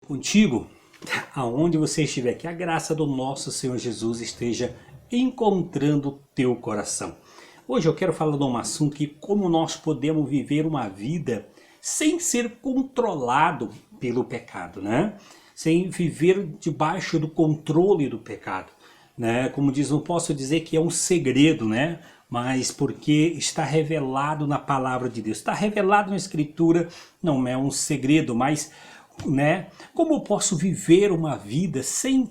contigo, aonde você estiver, que a graça do nosso Senhor Jesus esteja encontrando o teu coração. Hoje eu quero falar de um assunto que como nós podemos viver uma vida sem ser controlado pelo pecado, né? Sem viver debaixo do controle do pecado, né? Como diz, não posso dizer que é um segredo, né? Mas porque está revelado na palavra de Deus, está revelado na Escritura, não é um segredo, mas, né? Como eu posso viver uma vida sem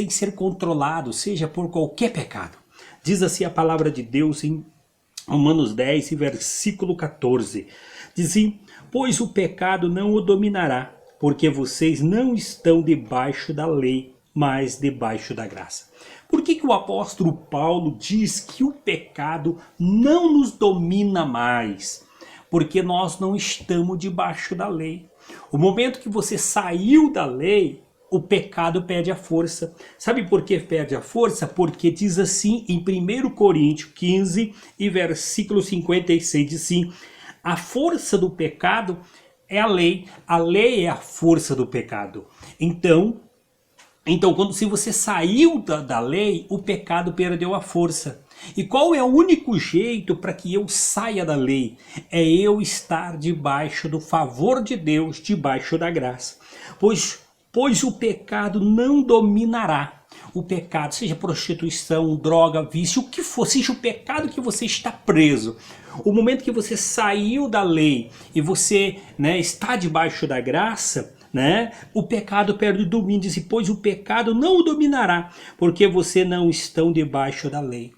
ser controlado, seja por qualquer pecado? Diz assim a palavra de Deus em Romanos 10, versículo 14, diz assim: pois o pecado não o dominará, porque vocês não estão debaixo da lei, mas debaixo da graça. Por que o apóstolo Paulo diz que o pecado não nos domina mais? Porque nós não estamos debaixo da lei. O momento que você saiu da lei, o pecado perde a força. Sabe por que perde a força? Porque diz assim em 1 Coríntios 15 e versículo 56, diz assim: a força do pecado é a lei é a força do pecado. Então se você saiu da lei, o pecado perdeu a força. E qual é o único jeito para que eu saia da lei? É eu estar debaixo do favor de Deus, debaixo da graça. Pois o pecado não dominará. O pecado, seja prostituição, droga, vício, o que for, seja o pecado que você está preso. O momento que você saiu da lei e você, né, está debaixo da graça, né, o pecado perde o domínio. Diz: pois o pecado não o dominará, porque você não estão debaixo da lei.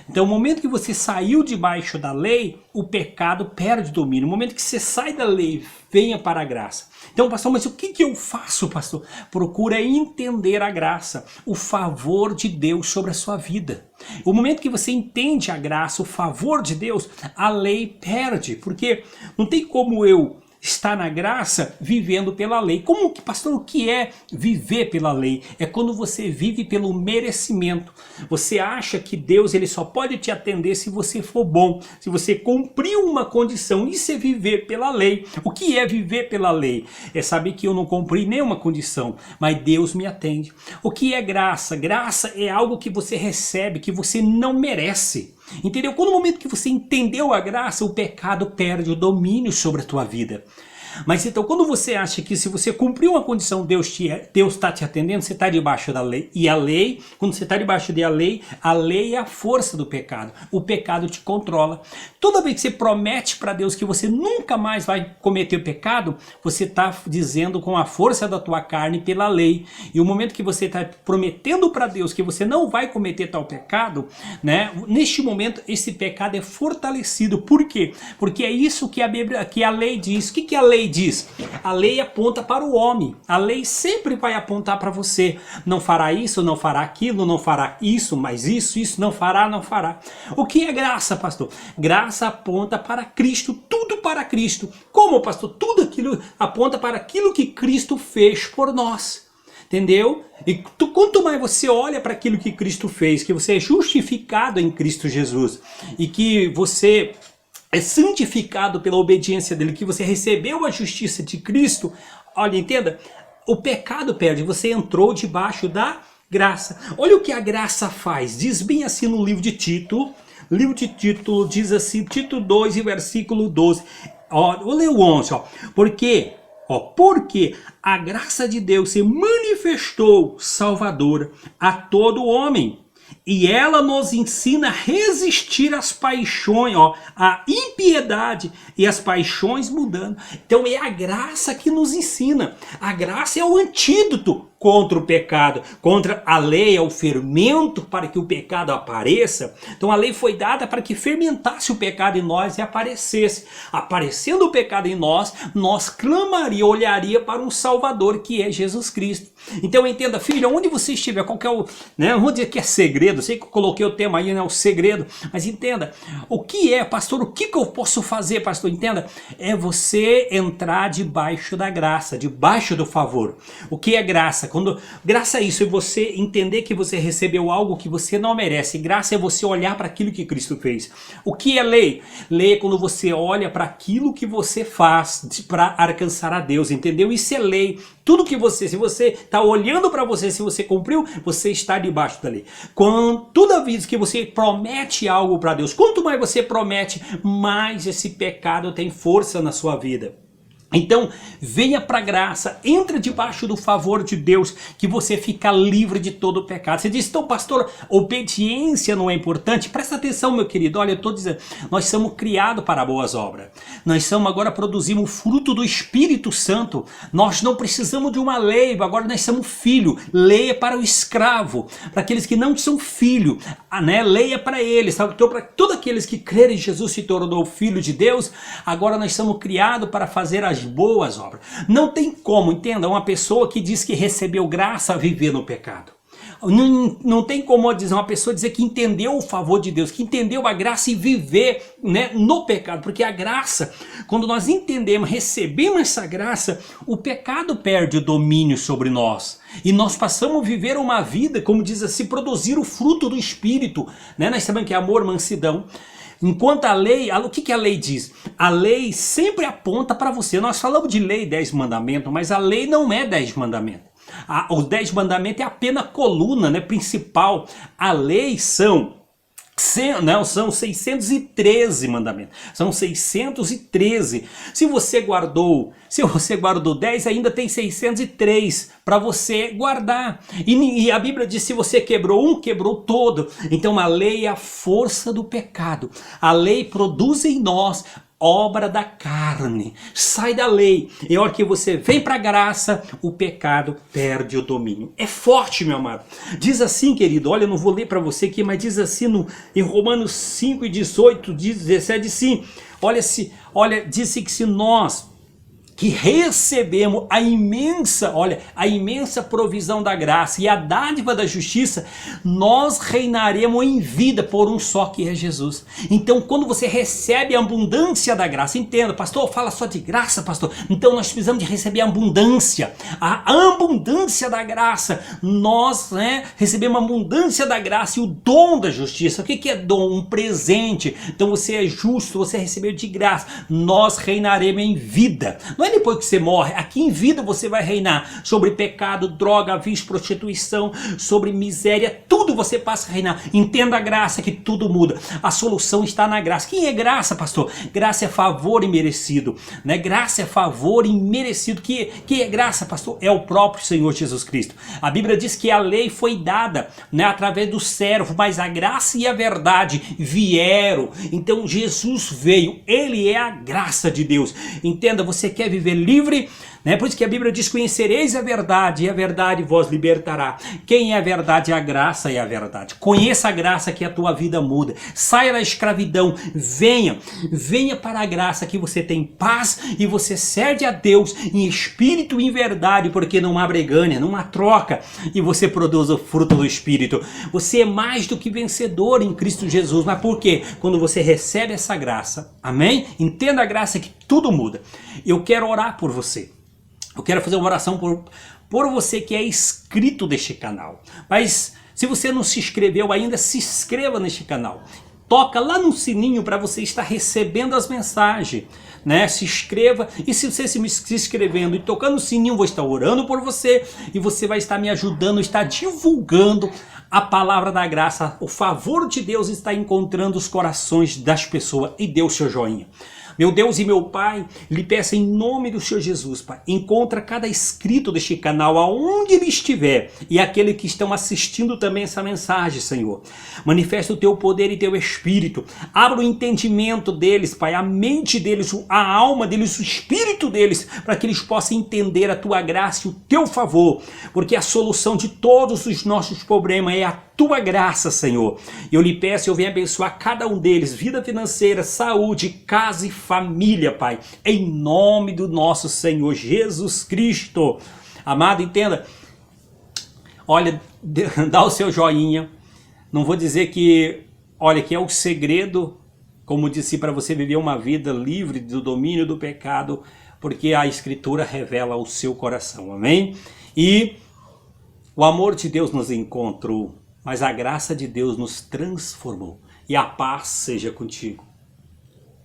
Então, no momento que você saiu debaixo da lei, o pecado perde o domínio. No momento que você sai da lei, venha para a graça. Então, pastor, mas o que eu faço, pastor? Procura entender a graça, o favor de Deus sobre a sua vida. O momento que você entende a graça, o favor de Deus, a lei perde. Porque não tem como eu estar na graça vivendo pela lei. Como que, pastor, o que é viver pela lei? É quando você vive pelo merecimento. Você acha que Deus ele só pode te atender se você for bom, se você cumprir uma condição. Isso é viver pela lei. O que é viver pela lei? É saber que eu não cumpri nenhuma condição, mas Deus me atende. O que é graça? Graça é algo que você recebe, que você não merece. Entendeu? Quando no momento que você entendeu a graça, o pecado perde o domínio sobre a tua vida. Mas então, quando você acha que se você cumprir uma condição, Deus está te atendendo, você está debaixo da lei. E a lei, quando você está debaixo da lei, a lei é a força do pecado. O pecado te controla. Toda vez que você promete para Deus que você nunca mais vai cometer o pecado, você está dizendo com a força da tua carne pela lei. E o momento que você está prometendo para Deus que você não vai cometer tal pecado, né? Neste momento, esse pecado é fortalecido. Por quê? Porque é isso que a lei diz. O que a lei diz? A lei aponta para o homem. A lei sempre vai apontar para você. Não fará isso, não fará aquilo, não fará isso, mas isso não fará, não fará. O que é graça, pastor? Graça aponta para Cristo, tudo para Cristo. Como, pastor? Tudo aquilo aponta para aquilo que Cristo fez por nós. Entendeu? E quanto mais você olha para aquilo que Cristo fez, que você é justificado em Cristo Jesus e que você é santificado pela obediência dele, que você recebeu a justiça de Cristo, olha, entenda, o pecado perde, você entrou debaixo da graça. Olha o que a graça faz, diz bem assim no livro de Tito, diz assim, Tito 2 e versículo 12, vou ler o 11, porque a graça de Deus se manifestou salvadora a todo homem. E ela nos ensina a resistir às paixões, a impiedade e as paixões mudando. Então é a graça que nos ensina. A graça é o antídoto contra o pecado, contra a lei, é o fermento para que o pecado apareça. Então a lei foi dada para que fermentasse o pecado em nós e aparecesse. Aparecendo o pecado em nós, nós clamaria, olharia para um Salvador que é Jesus Cristo. Então entenda, filho, onde você estiver, qualquer, né, vamos dizer que é segredo, segredo. Sei que eu coloquei o tema aí, né? O segredo. Mas entenda, o que é, pastor? O que eu posso fazer, pastor? Entenda, é você entrar debaixo da graça, debaixo do favor. O que é graça? Quando graça é isso, é você entender que você recebeu algo que você não merece. Graça é você olhar para aquilo que Cristo fez. O que é lei? Lei é quando você olha para aquilo que você faz para alcançar a Deus, entendeu? Isso é lei. Tudo que você, se você está olhando para você, se você cumpriu, você está debaixo da lei. Toda vez que você promete algo para Deus, quanto mais você promete, mais esse pecado tem força na sua vida. Então, venha para a graça, entra debaixo do favor de Deus, que você fica livre de todo o pecado. Você diz, então pastor, obediência não é importante? Presta atenção, meu querido, olha, eu estou dizendo, nós somos criados para boas obras. Nós somos agora, produzimos o fruto do Espírito Santo. Nós não precisamos de uma lei, agora nós somos filho. Lei é para o escravo, para aqueles que não são filho, né? Lei é para eles, sabe? Então, para todos aqueles que crerem em Jesus se tornou filho de Deus, agora nós somos criados para fazer as boas obras. Não tem como, entenda, uma pessoa que diz que recebeu graça viver no pecado. Não tem como dizer uma pessoa dizer que entendeu o favor de Deus, que entendeu a graça e viver, né, no pecado. Porque a graça, quando nós entendemos, recebemos essa graça, o pecado perde o domínio sobre nós. E nós passamos a viver uma vida, como diz assim, produzir o fruto do Espírito. Né? Nós sabemos que é amor, mansidão. Enquanto a lei, o que a lei diz? A lei sempre aponta para você. Nós falamos de lei, 10 mandamentos, mas a lei não é 10 mandamentos. Os 10 mandamentos é apenas a coluna, né, principal. A lei são 613 mandamentos. São 613. Se você guardou 10, ainda tem 603 para você guardar. E a Bíblia diz, se você quebrou um, quebrou todo. Então a lei é a força do pecado. A lei produz em nós obra da carne. Sai da lei. E a hora que você vem para a graça, o pecado perde o domínio. É forte, meu amado. Diz assim, querido, olha, eu não vou ler para você aqui, mas diz assim em Romanos 5 18, 17, sim. Olha, disse que se nós que recebemos a imensa provisão da graça e a dádiva da justiça, nós reinaremos em vida por um só, que é Jesus. Então, quando você recebe a abundância da graça, entenda, pastor, fala só de graça, pastor. Então, nós precisamos de receber a abundância da graça. Nós, recebemos a abundância da graça e o dom da justiça. O que é dom? Um presente. Então, você é justo, você recebeu de graça. Nós reinaremos em vida. Não é depois que você morre. Aqui em vida você vai reinar sobre pecado, droga, vício, prostituição, sobre miséria, tudo você passa a reinar. Entenda a graça, que tudo muda. A solução está na graça. Quem é graça, pastor? Graça é favor imerecido, né? Graça é favor imerecido. Que é graça, pastor? É o próprio Senhor Jesus Cristo. A Bíblia diz que a lei foi dada, né, através do servo, mas a graça e a verdade vieram. Então Jesus veio. Ele é a graça de Deus. Entenda, você quer viver livre, né? Por isso que a Bíblia diz, conhecereis a verdade e a verdade vos libertará. Quem é a verdade? A graça é a verdade. Conheça a graça que a tua vida muda. Saia da escravidão, venha para a graça que você tem paz e você serve a Deus em espírito e em verdade, porque não há bregânia, não há troca, e você produz o fruto do Espírito. Você é mais do que vencedor em Cristo Jesus. Mas por quê? Quando você recebe essa graça, amém? Entenda a graça que tudo muda. Eu quero orar por você. Eu quero fazer uma oração por você que é inscrito neste canal. Mas se você não se inscreveu ainda, se inscreva neste canal. Toca lá no sininho para você estar recebendo as mensagens, né? Se inscreva, e se você se inscrevendo e tocando o sininho, eu vou estar orando por você e você vai estar me ajudando, estar divulgando a palavra da graça. O favor de Deus está encontrando os corações das pessoas, e dê o seu joinha. Meu Deus e meu Pai, lhe peço em nome do Senhor Jesus, Pai, encontra cada inscrito deste canal, aonde ele estiver, e aquele que estão assistindo também essa mensagem, Senhor. Manifesta o teu poder e teu espírito, abra o entendimento deles, Pai, a mente deles, a alma deles, o espírito deles, para que eles possam entender a tua graça e o teu favor, porque a solução de todos os nossos problemas é a tua graça, Senhor. Eu lhe peço, eu venho abençoar cada um deles, vida financeira, saúde, casa e família, Pai, em nome do nosso Senhor Jesus Cristo. Amado, entenda, olha, dá o seu joinha, Não vou dizer que, olha, que é o segredo, como disse, para você viver uma vida livre do domínio do pecado, porque a Escritura revela o seu coração, amém? E o amor de Deus nos encontrou, mas a graça de Deus nos transformou. E a paz seja contigo.